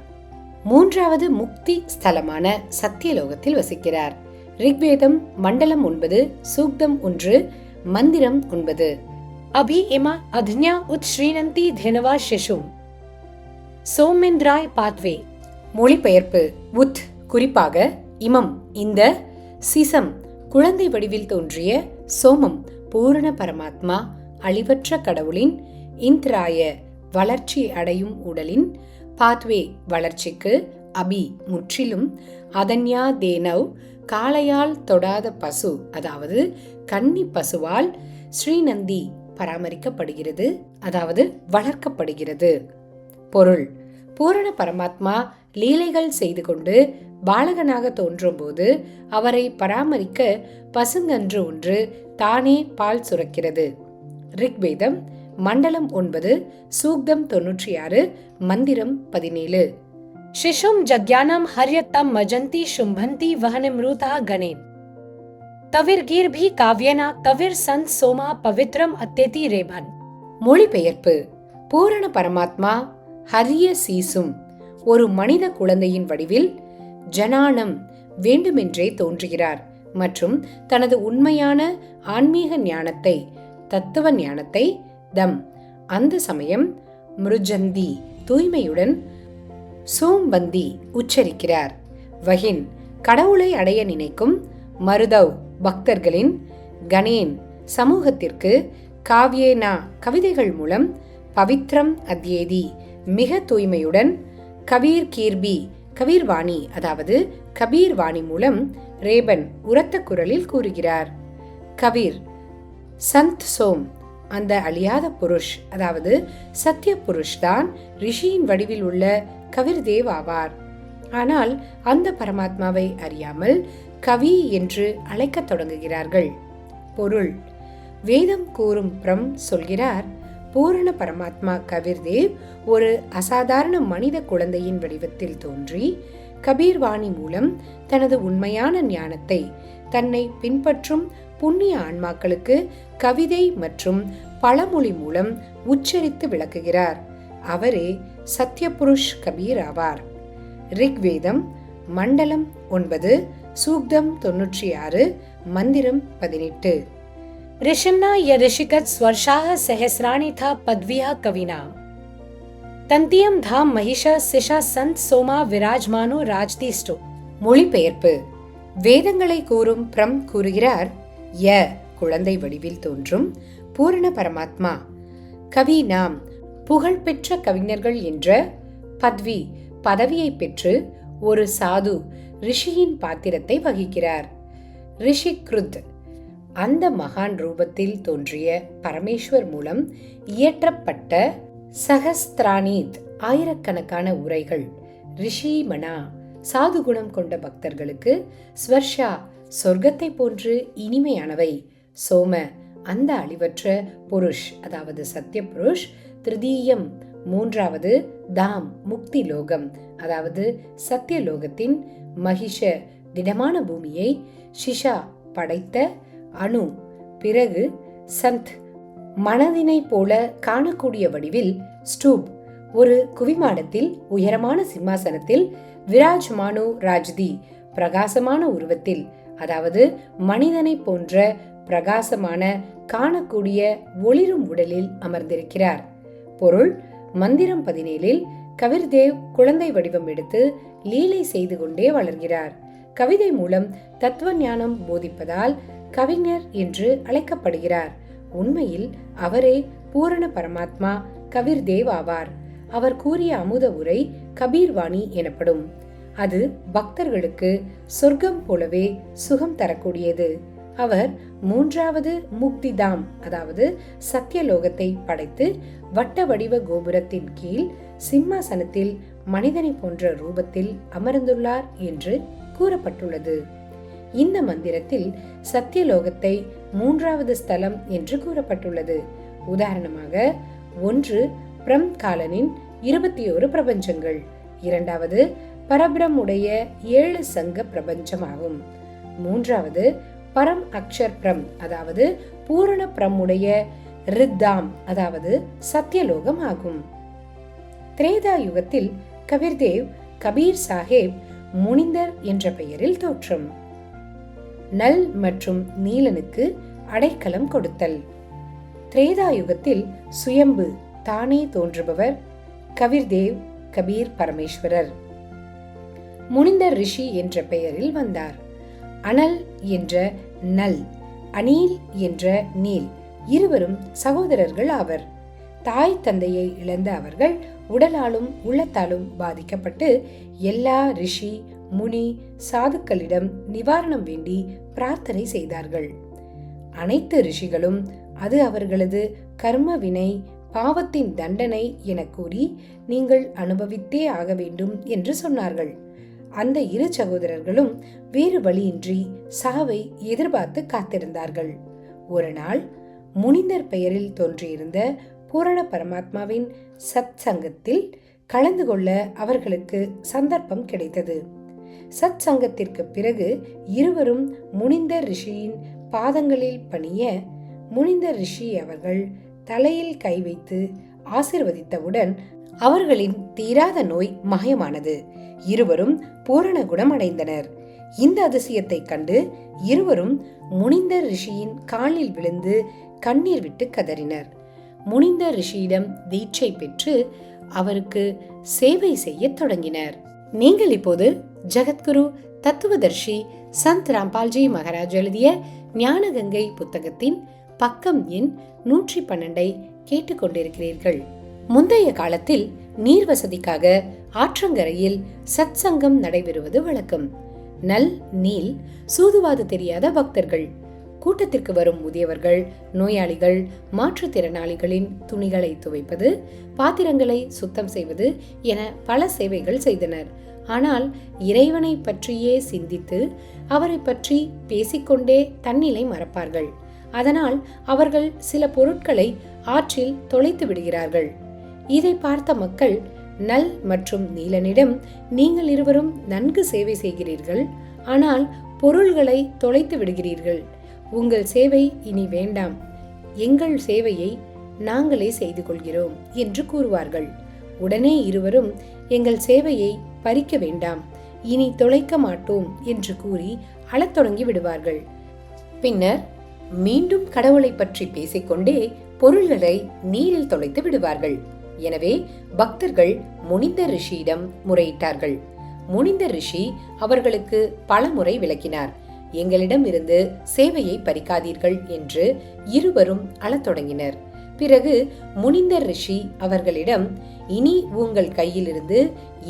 மூன்றாவது முக்தி ஸ்தலமான சத்தியலோகத்தில் வசிக்கிறார். ரிக்வேதம் மண்டலம் 9 சூக்தம் 1 மந்திரம் 9. அபி இமா அத்ஞா உத்ஸ்ரீனந்தி தேனவா சிசும் சோமேந்திராய் பாத்வே. மொழிபெயர்ப்பு. உத் குறிப்பாக, இமம் இந்த, சிசம் குழந்தை வடிவில் தோன்றிய, சோமம் பூரண பரமாத்மா அழிவற்ற கடவுளின், இந்திராய வளர்ச்சி அடையும் உடலின், பாத்வே வளர்ச்சிக்கு, அபி முற்றிலும், அதன்யா தேனவ் காளையால் தொடாத பசு அதாவது கன்னி பசுவால், ஸ்ரீநந்தி பராமரிக்கப்படுகிறது அதாவது வளர்க்கப்படுகிறது. பொருள்: பூரண பரமாத்மா லீலைகள் செய்து கொண்டு பாலகனாக தோன்றும் போது அவரை பராமரிக்க பசுங்கன்று ஒன்று தானே பால் சுரக்கிறது. ரிக்வேதம் மண்டலம் 9 சூக்தம் 96 மந்திரம் 17. शिशुम जज्ञानम हर्यतम मजंती शुंभंती वहनिमृता गणेन तविर्गीर भी काव्यना कविर संत सोमा पवित्रम अत्यति रेभन. மொழிபெயர்ப்பு. பூரண பரமாத்மா ஹரிய சீசும் ஒரு மனித குழந்தையின் வடிவில் ஜனானம் வேண்டுமென்றே தோன்றுகிறார் மற்றும் தனது உண்மையான ஆன்மீக ஞானத்தை, தத்துவ ஞானத்தை, தம் அந்த சமயம் மிருஜந்தி தூய்மையுடன், சோம்பந்தி உச்சரிக்கிறார். வகின் கடவுளை அடைய நினைக்கும், மருதவ் பக்தர்களின், கணேன் சமூகத்திற்கு, காவ்யேனா கவிதைகள் மூலம், பவித்ரம் அத்யேதி மிக தூய்மையுடன், கபீர் கீர்பி கபீர்வாணி அதாவது கபீர் வாணி மூலம், ரேபன் உரத்த குரலில் கூறுகிறார். கபீர் சந்த் சோம் அந்த அழியாத புருஷ் அதாவது சத்திய புருஷ் தான் ரிஷியின் வடிவில் உள்ள கவிர்தேவ் ஆவார். ஆனால் அந்த பரமாத்மாவை அறியாமல் கவி என்று அழைக்கத் தொடங்குகிறார்கள். பொருள்: வேதம் கூறும் பிரம் சொல்கிறார், பூரண பரமாத்மா கவிர்தேவ் ஒரு அசாதாரண மனித குழந்தையின் வடிவத்தில் தோன்றி கபீர்வாணி மூலம் தனது உண்மையான ஞானத்தை தன்னை பின்பற்றும் புண்ணிய ஆன்மாக்களுக்கு கவிதை மற்றும் பழமொழி மூலம் உச்சரித்து விளக்குகிறார். அவரே சத்யபுருஷ் கபீர் ஆவார். ரிக்வேதம் மண்டலம் 9 சூக்தம் 96 மந்திரம் 18. ऋषिम्ना यऋषिकत स्वर्षाः सहस्राणि था पद्विः कविनां तन्तियं धाम महिष सिषा संत सोमा विराजमानो राजतिष्ठो. மொழிபெயர்ப்பு. வேதங்களை கூறும் பிரம் கூறுகிறார், ய குழந்தை வடிவில் தோன்றும் பூரண பரமாத்மா கவினாம் புகழ்பெற்ற கவிஞர்கள் என்ற, பத்வி பதவியை பெற்று, ஒரு சாது ரிஷியின் பாத்திரத்தை வகிக்கிறார். ரிஷிக்ருத் அந்த மகான் ரூபத்தில் தோன்றிய பரமேஸ்வர் மூலம் இயற்றப்பட்ட சகஸ்திரானீத் ஆயிரக்கணக்கான உரைகள், ரிஷிமனா சாது குணம் கொண்ட பக்தர்களுக்கு, ஸ்வர்ஷா சொர்க்கத்தை போன்று இனிமையானவை, சோம அந்த அழிவற்ற புருஷ் அதாவது சத்திய புருஷ், திருதீயம் மூன்றாவது, தாம் முக்தி லோகம் அதாவது சத்தியலோகத்தின், மகிஷ திடமான பூமியை, ஷிஷா படைத்த, அணு பிறகு, சந்த் மனதினை போல காணக்கூடிய வடிவில், ஸ்டூப் ஒரு குவிமாடத்தில் உயரமான சிம்மாசனத்தில், விராஜ்மானு ராஜ்தி பிரகாசமான உருவத்தில் அதாவது மனிதனை போன்ற பிரகாசமான காணக்கூடிய ஒளிரும் உடலில் அமர்ந்திருக்கிறார். பொருள்: மந்திரம் 17 கவிர்தேவ் குழந்தை வடிவம் எடுத்து லீலை செய்து கொண்டே வளர்கிறார். கவிதை மூலம் தத்துவ ஞானம் போதிப்பதால் கவிஞர் என்று அழைக்கப்படுகிறார். உண்மையில் அவரே பூரண பரமாத்மா கவிர்தேவ் ஆவார். அவர் கூறிய அமுத உரை கபீர்வாணி எனப்படும். அது பக்தர்களுக்கு சொர்க்கம் போலவே சுகம் தரக்கூடியது. அவர் மூன்றாவது முக்திதாம் அதாவது சத்தியலோகத்தை படைத்து வட்ட வடிவ கோபுரத்தின் கீழ் சிம்மாசனத்தில் மனிதனை போன்ற ரூபத்தில் அமர்ந்துள்ளார் என்று கூறப்பட்டுள்ளது. இந்த மந்திரத்தில் சத்தியலோகத்தை மூன்றாவது ஸ்தலம் என்று கூறப்பட்டுள்ளது. உதாரணமாக, 1 பிரம் காலனின் 21 பிரபஞ்சங்கள், 2 பரபிரமுடைய 7 சங்க பிரபஞ்சமாகும். மூன்றாவது பரம் அக்ஷர் பிரம், அதாவது பூரண பிரமுடைய ரித்தாம், அதாவது சத்தியலோகம் ஆகும். திரேதா யுகத்தில் கபீர்தேவ் கபீர் சாஹேப் முனிந்தர் என்ற பெயரில் தோற்றம். நல் மற்றும் நீலனுக்கு அடைக்கலம் கொடுத்தல். திரேதா யுகத்தில் சுயம்பு தானே தோன்றுபவர் கபீர்தேவ் கபீர் பரமேஸ்வரர். முனிந்தர் ரிஷி என்ற பெயரில் வந்தார். அனல் என்ற நல், அனீல் என்ற நீல் இருவரும் சகோதரர்கள் ஆவர். தாய் தந்தையை இழந்த அவர்கள் உடலாலும் உள்ளத்தாலும் பாதிக்கப்பட்டு எல்லா ரிஷி முனி சாதுக்களிடம் நிவாரணம் வேண்டி பிரார்த்தனை செய்தார்கள். அனைத்து ரிஷிகளும் அது அவர்களது கர்ம வினை, பாவத்தின் தண்டனை என கூறி நீங்கள் அனுபவித்தே ஆக வேண்டும் என்று சொன்னார்கள். அந்த 2 சகோதரர்களும் வேறு வழியின்றி சாவை எதிர்பார்த்து காத்திருந்தார்கள். ஒரு நாள் முனிந்தர் பெயரில் தோன்றியிருந்த பூரண பரமாத்மாவின் சத் சங்கத்தில் கலந்து கொள்ள அவர்களுக்கு சந்தர்ப்பம் கிடைத்தது. சத் சங்கத்திற்கு பிறகு இருவரும் முனிந்தர் ரிஷியின் பாதங்களில் பணிய முனிந்தர் ரிஷி அவர்கள் தலையில் கை வைத்து ஆசிர்வதித்தவுடன் அவர்களின் தீராத நோய் மாயமானது. இருவரும் பூரண குணம் அடைந்தனர். இந்த அதிசயத்தை கண்டு இருவரும் முனிந்தர் ரிஷியின் காலில் விழுந்து கண்ணீர் விட்டு கதறினர். முனிந்தர் ரிஷியிடம் தீட்சை பெற்று அவருக்கு சேவை செய்ய தொடங்கினர். நீங்கள் இப்போது ஜகத்குரு தத்துவதர்ஷி சந்த் ராம்பால்ஜி மகாராஜ் எழுதிய ஞானகங்கை புத்தகத்தின் பக்கம் எண் 112 கேட்டுக்கொண்டிருக்கிறீர்கள். முந்தைய காலத்தில் நீர் வசதிக்காக ஆற்றங்கரையில் சத் சங்கம் நடைபெறுவது வழக்கம். நல், நீல் சூதுவாது தெரியாத பக்தர்கள், கூட்டத்திற்கு வரும் முதியவர்கள், நோயாளிகள், மாற்றுத்திறனாளிகளின் துணிகளை துவைப்பது, பாத்திரங்களை சுத்தம் செய்வது என பல சேவைகள் செய்தனர். ஆனால் இறைவனை பற்றியே சிந்தித்து அவரை பற்றி பேசிக்கொண்டே தன்னிலை மறப்பார்கள். அதனால் அவர்கள் சில பொருட்களை ஆற்றில் தொலைத்து விடுகிறார்கள். இதை பார்த்த மக்கள் நல் மற்றும் நீலனிடம், நீங்கள் இருவரும் நன்கு சேவை செய்கிறீர்கள், ஆனால் பொருள்களை தொலைத்து விடுகிறீர்கள். உங்கள் சேவை இனி வேண்டாம், எங்கள் சேவையை நாங்களே செய்து கொள்கிறோம் என்று கூறுவார்கள். உடனே இருவரும் எங்கள் சேவையை பறிக்க வேண்டாம், இனி தொலைக்க மாட்டோம் என்று கூறி அழத் தொடங்கி விடுவார்கள். பின்னர் மீண்டும் கடவுளை பற்றி பேசிக்கொண்டே பொருள்களை நீரில் தொலைத்து விடுவார்கள். எனவே பக்தர்கள் முனிந்தர் ரிஷியிடம் முறையிட்டார்கள். முனிந்தர் ரிஷி அவர்களுக்கு பல முறை விளக்கினார். எங்களிடம் இருந்து சேவையை பறிக்காதீர்கள் என்று இருவரும் அழத் தொடங்கினர். பிறகு முனிந்தர் ரிஷி அவர்களிடம், இனி உங்கள் கையிலிருந்து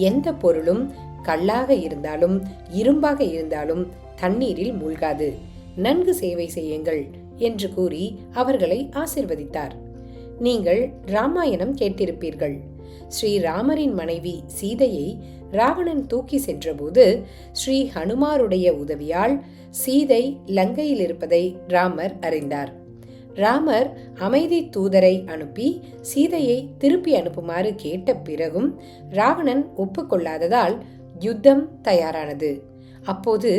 எந்த பொருளும் கல்லாக இருந்தாலும் இரும்பாக இருந்தாலும் தண்ணீரில் மூழ்காது, நன்கு சேவை செய்யுங்கள் என்று கூறி அவர்களை ஆசிர்வதித்தார். நீங்கள் ராமாயணம் கேட்டிருப்பீர்கள். ஸ்ரீராமரின் மனைவி சீதையை ராவணன் தூக்கி சென்றபோது ஸ்ரீ ஹனுமாருடைய உதவியால் சீதை லங்கையில் இருப்பதை ராமர் அறிந்தார். ராமர் அமைதி தூதரை அனுப்பி சீதையை திருப்பி அனுப்புமாறு கேட்ட பிறகும் ராவணன் ஒப்புக்கொள்ளாததால் யுத்தம் தயாரானது. அப்போது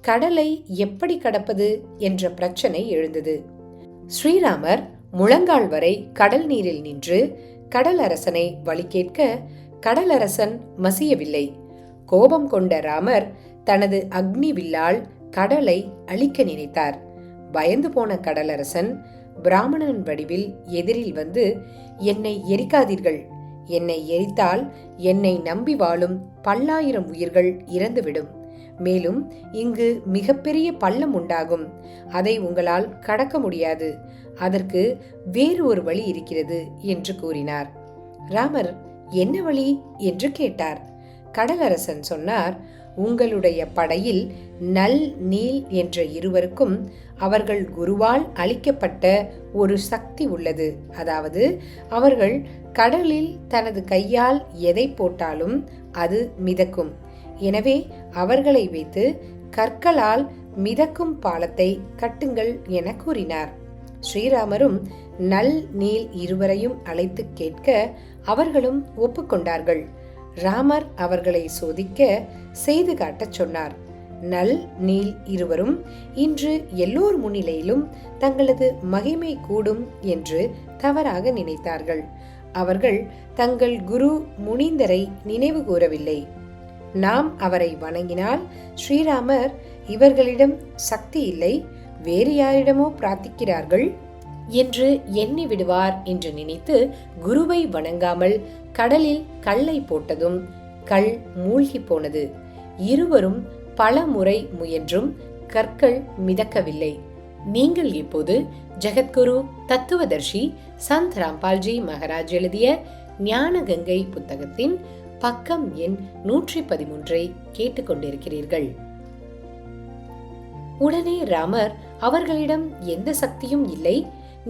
கடலை எப்படி கடப்பது என்ற பிரச்சனை எழுந்தது. ஸ்ரீராமர் முழங்கால் வரை கடல் நீரில் நின்று கடல் அரசனை வழி கேட்க கடலரசன் மசியவில்லை. கோபம் கொண்ட ராமர் தனது அக்னி வில்லால் கடலை அழிக்க நினைத்தார். பயந்து போன கடலரசன் பிராமணன் வடிவில் எதிரில் வந்து, என்னை எரிக்காதீர்கள், என்னை எரித்தால் என்னை நம்பி வாழும் பல்லாயிரம் உயிர்கள் இறந்துவிடும், மேலும் இங்கு மிகப்பெரிய பள்ளம் உண்டாகும், அதை உங்களால் கடக்க முடியாது, அதற்கு வேறு ஒரு வழி இருக்கிறது என்று கூறினார். ராமர் என்ன வழி என்று கேட்டார். கடலரசன் சொன்னார், உங்களுடைய படையில் நல், நீல் என்ற இருவருக்கும் அவர்கள் குருவால் அளிக்கப்பட்ட ஒரு சக்தி உள்ளது. அதாவது அவர்கள் கடலில் தனது கையால் எதை போட்டாலும் அது மிதக்கும். எனவே அவர்களை வைத்து கற்களால் மிதக்கும் பாலத்தை கட்டுங்கள் என கூறினார். ஸ்ரீராமரும் நல், நீல் இருவரையும் அழைத்து கேட்க அவர்களும் ஒப்புக்கொண்டார்கள். ராமர் அவர்களை சோதிக்க செய்து காட்டச் சொன்னார். நல் நீல் இருவரும் இன்று எல்லோர் முன்னிலையிலும் தங்களது மகிமை கூடும் என்று தவறாக நினைத்தார்கள். அவர்கள் தங்கள் குரு முனீந்தரை நினைவு கூறவில்லை. நாம் அவரை வணங்கினால் ஸ்ரீராமர் இவர்களிடம் சக்தி இல்லை, வேறு யாரிடமோ பிரார்த்திக்கிறார்கள் என்று எண்ணி விடுவார் என்று நினைத்து குருவை வணங்காமல் கடலில் கல்லை போட்டதும் கல் மூழ்கி போனது. இருவரும் பல முறை முயன்றும் கற்கள் மிதக்கவில்லை. நீங்கள் இப்போது ஜெகத்குரு தத்துவதர்ஷி சந்த் ராம்பால்ஜி மகாராஜ் எழுதிய ஞான கங்கை புத்தகத்தின் பக்கம் எண் 113 கேட்டுக்கொண்டிருக்கிறீர்கள். உடனே ராமர் அவர்களிடம் எந்த சக்தியும் இல்லை,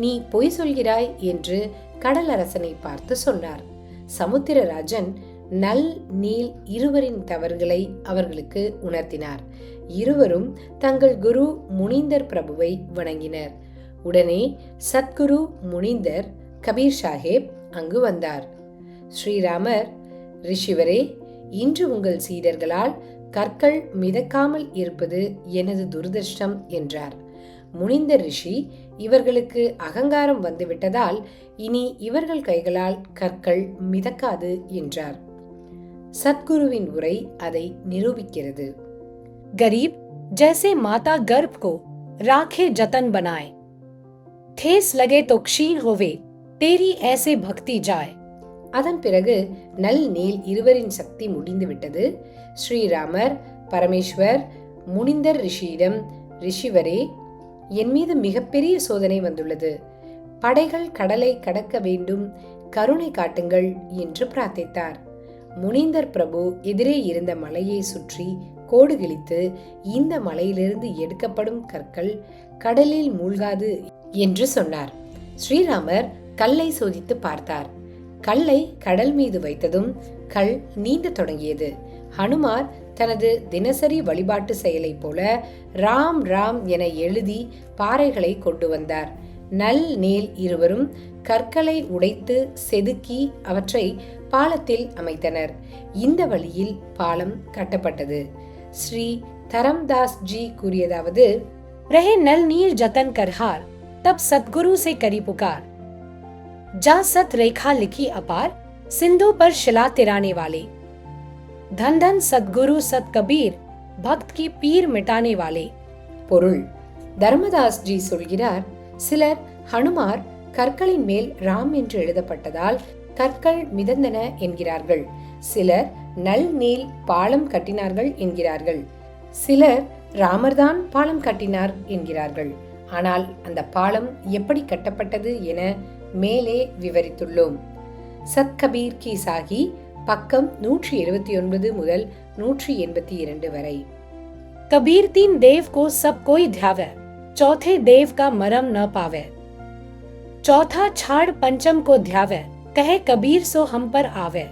நீ பொய் சொல்கிறாய் என்று கடலரசனை பார்த்து சொன்னார். சமுத்திரராஜன் நல் நீல் இருவரின் தவறுகளை அவர்களுக்கு உணர்த்தினார். இருவரும் தங்கள் குரு முனீந்தர் பிரபுவை வணங்கினர். உடனே சத்குரு முனீந்தர் கபீர் சாஹேப் அங்கு வந்தார். ஸ்ரீராமர், ரிஷிவரே, இன்று உங்கள் சீடர்களால் கற்கள் மிதக்காமல் இருப்பது எனது துரதிர்ஷ்டம் என்றார். முனிந்தர் ரிஷி, இவர்களுக்கு அகங்காரம் வந்துவிட்டதால் இனி இவர்கள் கைகளால் கற்கள் மிதக்காது என்றார். சத்குருவின் உரை அதை நிரூபிக்கிறது. गरीब जैसे माता गर्भ को राखे जतन बनाए, ठेस लगे तो क्षीण होवे, तेरी ऐसे भक्ति जाए. அதன் பிறகு நல் நீல் இருவரின் சக்தி முடிந்துவிட்டது. ஸ்ரீராமர் பரமேஸ்வர் முனிந்தர் ரிஷியிடம், ரிஷிவரே, என் மீது மிகப்பெரிய சோதனை வந்துள்ளது. படைகள் கடலை கடக்க வேண்டும், கருணை காட்டுங்கள் என்று பிரார்த்தித்தார். முனிந்தர் பிரபு எதிரே இருந்த மலையை சுற்றி கோடு கிழித்து, இந்த மலையிலிருந்து எடுக்கப்படும் கற்கள் கடலில் மூழ்காது என்று சொன்னார். ஸ்ரீராமர் கல்லை சோதித்து பார்த்தார். கல்லை கடல் மீது வைத்ததும் கல் நீந்த தொடங்கியது. ஹனுமார் தனது தினசரி வழிபாட்டு செயலை போல ராம் ராம் என எழுதி பாறைகளை கொண்டு வந்தார். நல் நீல் இருவரும் கற்களை உடைத்து செதுக்கி அவற்றை பாலத்தில் அமைத்தனர். இந்த வழியில் பாலம் கட்டப்பட்டது. ஸ்ரீ தரம்தாஸ் ஜி கூறியதாவது, रहे नल नीर जतन करहार, तब सतगुरु से करी पुकार, जा सत रेखा लिखी अपार, सिंधु पर शिला तिराने वाले, धन धन सतगुरु सत कबीर, भक्त की पीर मिटाने वाले. பொருள்: தர்மதாஸ் ஜி சொல்கிறார், சிலர் ஹனுமார் கற்களின் மேல் ராம் என்று எழுதப்பட்டதால் கற்கள் மிதந்தன என்கிறார்கள். சிலர் நல் நீல் பாலம் கட்டினார்கள் என்கிறார்கள். சிலர் ராமர்தான் பாலம் கட்டினார் என்கிறார்கள். ஆனால் அந்த பாலம் எப்படி கட்டப்பட்டது என மேலே விவரித்துள்ளோம். சத் கபீர் கி சாகி, பக்கம் 179 முதல் 182 வரை. कबीर तीन देव को सब कोई ध्यावे, चौथे देव का मरम न पावे, चौथा छाड़ पंचम को ध्यावे, कहे कबीर सो हम पर आवे.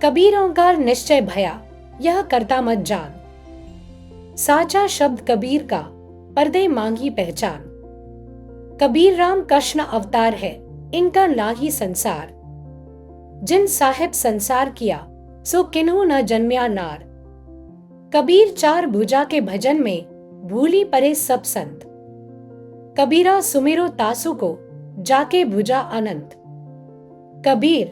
कबीर ओंकार निश्चय भया, यह करता मत जान, साचा शब्द कबीर का, पर्दे मांगी पहचान. कबीर राम कृष्ण अवतार है, इनका नाही संसार, जिन साहिब संसार किया, सो किन्हू न जन्म्या नार. कबीर चार भुजा के भजन में, भूली परे सब संत, कबीरा सुमिरो तासु को, जाके भुजा अनंत. कबीर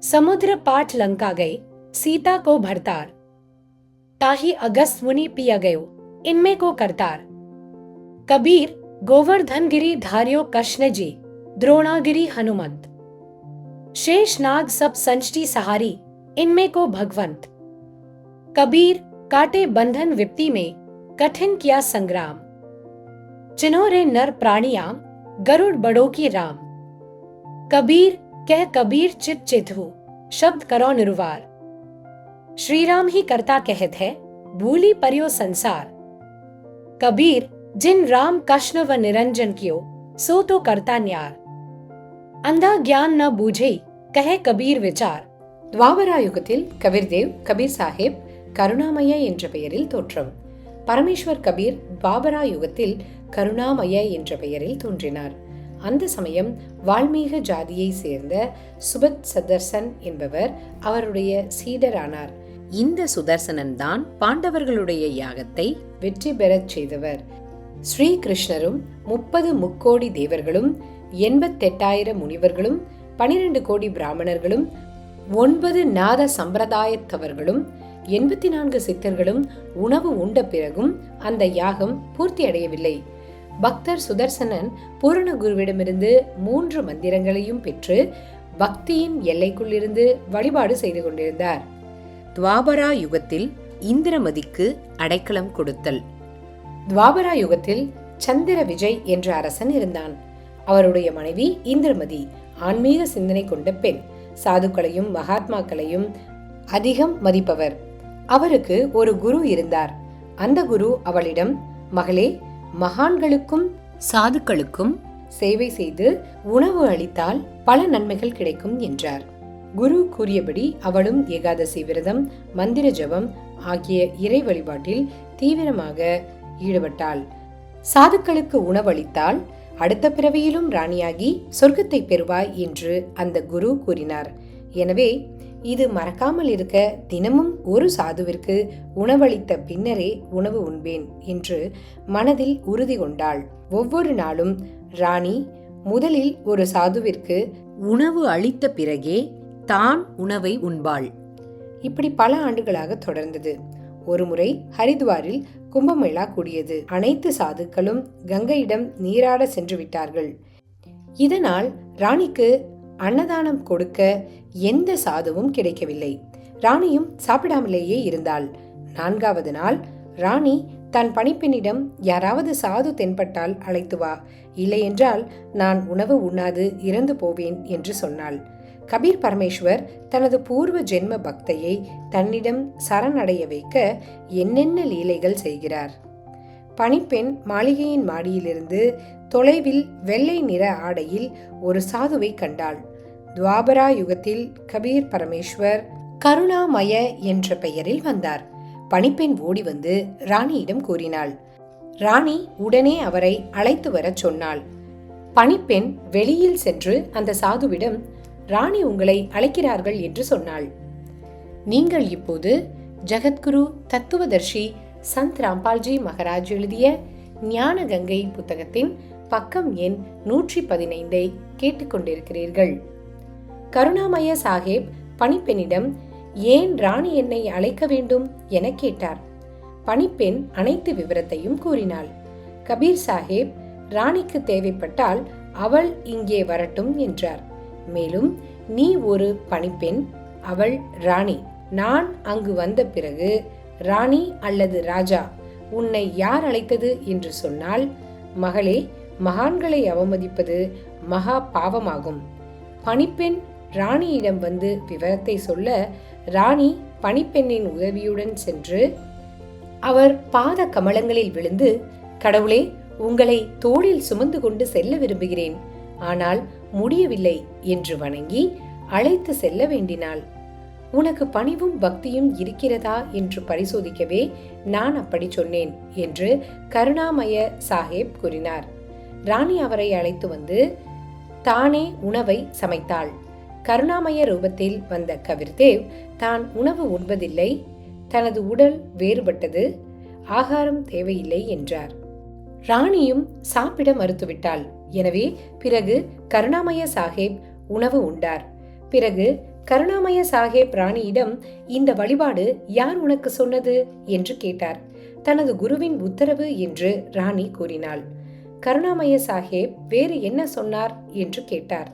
समुद्र पाठ लंका गए, सीता को भरतार, ताही अगस्त मुनि पिया गयो, इनमें को करतार. कबीर गोवर्धन गिरी धार्यो कृष्ण जी, द्रोणागिरी हनुमंत, शेष नाग सब संचटी सहारी, इनमें को भगवंत. कबीर काटे बंधन विपत्ति में, कठिन किया संग्राम, चिन्होरे नर प्राणियाम, गरुड़ बड़ो की राम. कबीर कह कबीर चित चितहु, शब्द करो निरुवार. श्री राम ही करता कहत है, भूली परियो संसार. कबीर जिन राम कृष्ण व निरंजन कियो, सो तो करता न्यार. अंधा ज्ञान न बूझे, कहे कबीर विचार. துவாபராயுகத்தில் கபீர்தேவ் கபீர் சாஹேப் கருணாமய என்ற பெயரில் தோற்றம். பரமேஸ்வர் கபீர் துவாபராயுகத்தில் கருணாமய என்ற பெயரில் தோன்றினார். அந்த சமயம் வால்மீக ஜாதியை சேர்ந்த சுபத் சதர்சன் என்பவர் அவருடைய சீடரானார். இந்த சுதர்சனன் தான் பாண்டவர்களுடைய யாகத்தை வெற்றி பெறச் செய்தவர். ஸ்ரீகிருஷ்ணரும் 30 முக்கோடி தேவர்களும் 88,000 முனிவர்களும் 12 கோடி பிராமணர்களும் 9 நாத சம்பிரதாயத்தவர்களும் 84 சித்தர்களும் உணவு உண்ட பிறகும் அந்த யாகம் பூர்த்தி அடையவில்லை. பக்தர் சுதர்சனன் பூரண குருவிடமிருந்து 3 மந்திரங்களையும் பெற்று பக்தியின் எல்லைக்குள்ளிருந்து வழிபாடு செய்து கொண்டிருந்தார். துவாபரா யுகத்தில் இந்திரமதிக்கு அடைக்கலம் கொடுத்தல். துவாபரா யுகத்தில் சந்திர விஜய் என்ற அரசன் இருந்தான். அவருடைய மனைவி இந்திரமதி ஆன்மீக சிந்தனை கொண்ட பெண். சாதுக்களையும் மகாத்மாக்களையும் அதிகம் மதிப்பவர். அவருக்கு ஒரு குரு இருந்தார். அந்த குரு அவளிடம், மகளே, மகான்களுக்கும் சாதுக்களுக்கும் சேவை செய்து உணவு அளித்தால் பல நன்மைகள் கிடைக்கும் என்றார். குரு கூறியபடி அவளும் ஏகாதசி விரதம், மந்திர ஜபம் ஆகிய இறை வழிபாட்டில் தீவிரமாக ஈடுபட்டாள். சாதுக்களுக்கு உணவளித்தால் அடுத்த பிறவியிலும் ராணியாகி சொர்க்கத்தை பெறுவாய் என்று அந்த குரு கூறினார். எனவே இது மறக்காமல் இருக்க தினமும் ஒரு சாதுவிற்கு உணவளித்த பின்னரே உணவு உண்பேன் என்று மனதில் உறுதி கொண்டாள். ஒவ்வொரு நாளும் ராணி முதலில் ஒரு சாதுவிற்கு உணவு அளித்த பிறகே தான் உணவை உண்பாள். இப்படி பல ஆண்டுகளாக தொடர்ந்தது. ஒருமுறை ஹரித்வாரில் கும்பமேளா கூடியது. அனைத்து சாதுக்களும் கங்கையிடம் நீராட சென்று விட்டார்கள். இதனால் ராணிக்கு அன்னதானம் கொடுக்க எந்த சாதுவும் கிடைக்கவில்லை. ராணியும் சாப்பிடாமலேயே இருந்தாள். 4வது நாள் ராணி தன் பணிப்பெண்ணிடம், யாராவது சாது தென்பட்டால் அழைத்து வா, இல்லையென்றால் நான் உணவு உண்ணாது இறந்து போவேன் என்று சொன்னாள். கபீர் பரமேஸ்வர் தனது பூர்வ ஜென்ம பக்தையை தன்னிடம் சரணடைய வைக்க என்னென்ன லீலைகள் செய்கிறார். பணிப்பெண் மாளிகையின் மாடியிலிருந்து தொலைவில் வெள்ளை நிற ஆடையில் ஒரு சாதுவை கண்டாள். துவாபரா யுகத்தில் கபீர் பரமேஸ்வர் கருணாமய என்ற பெயரில் வந்தார். பணிப்பெண் ஓடி வந்து ராணியிடம் கூறினாள். ராணி உடனே அவரை அழைத்து வரச் சொன்னாள். பணிப்பெண் வெளியில் சென்று அந்த சாதுவிடம், ராணி உங்களை அழைக்கிறார்கள் என்று சொன்னாள். நீங்கள் இப்போது ஜகத்குரு தத்துவதர்ஷி சந்த் ராம்பால்ஜி மகாராஜ் எழுதிய ஞான கங்கை புத்தகத்தின் பக்கம் எண் 115 கேட்டுக்கொண்டிருக்கிறீர்கள். கருணாமய சாஹேப் பணிப்பெண்ணிடம், ஏன் ராணி என்னை அழைக்க வேண்டும் என கேட்டார். பணிப்பெண் அனைத்து விவரத்தையும் கூறினாள். கபீர் சாஹேப், ராணிக்கு தேவைப்பட்டால் அவள் இங்கே வரட்டும் என்றார். மேலும், நீ ஒரு பணிப்பெண், அவள் ராணி. நான் அங்கு வந்த பிறகு ராணி அல்லது ராஜா உன்னை யார் அழைத்தது என்று சொன்னால், மகளே, மகான்களை அவமதிப்பது மகா பாவமாகும். பணிப்பெண் ராணியிடம் வந்து விவரத்தை சொல்ல, ராணி பணிப்பெண்ணின் உதவியுடன் சென்று அவர் பாத கமலங்களில் விழுந்து, கடவுளே, உங்களை தோளில் சுமந்து கொண்டு செல்ல விரும்புகிறேன், ஆனால் முடியவில்லை என்று வணங்கி அழைத்து செல்ல வேண்டினாள். உனக்கு பணிவும் பக்தியும் இருக்கிறதா என்று பரிசோதிக்கவே நான் அப்படி சொன்னேன் என்று கருணாமய சாஹேப் கூறினார். ராணி அவரை அழைத்து வந்து தானே உணவை சமைத்தாள். கருணாமய ரூபத்தில் வந்த கபீர்தேவ் தான் உணவு உண்பதில்லை, தனது உடல் வேறுபட்டது, ஆகாரம் தேவையில்லை என்றார். ராணியும் சாப்பிட மறுத்துவிட்டாள். எனவே பிறகு கருணாமய சாஹேப் உணவு உண்டார். பிறகு கருணாமய சாஹேப் ராணியிடம், இந்த வழிபாடு யார் உனக்கு சொன்னது என்று கேட்டார். தனது குருவின் உத்தரவு என்று ராணி கூறினாள். கருணாமய சாஹேப் வேறு என்ன சொன்னார் என்று கேட்டார்.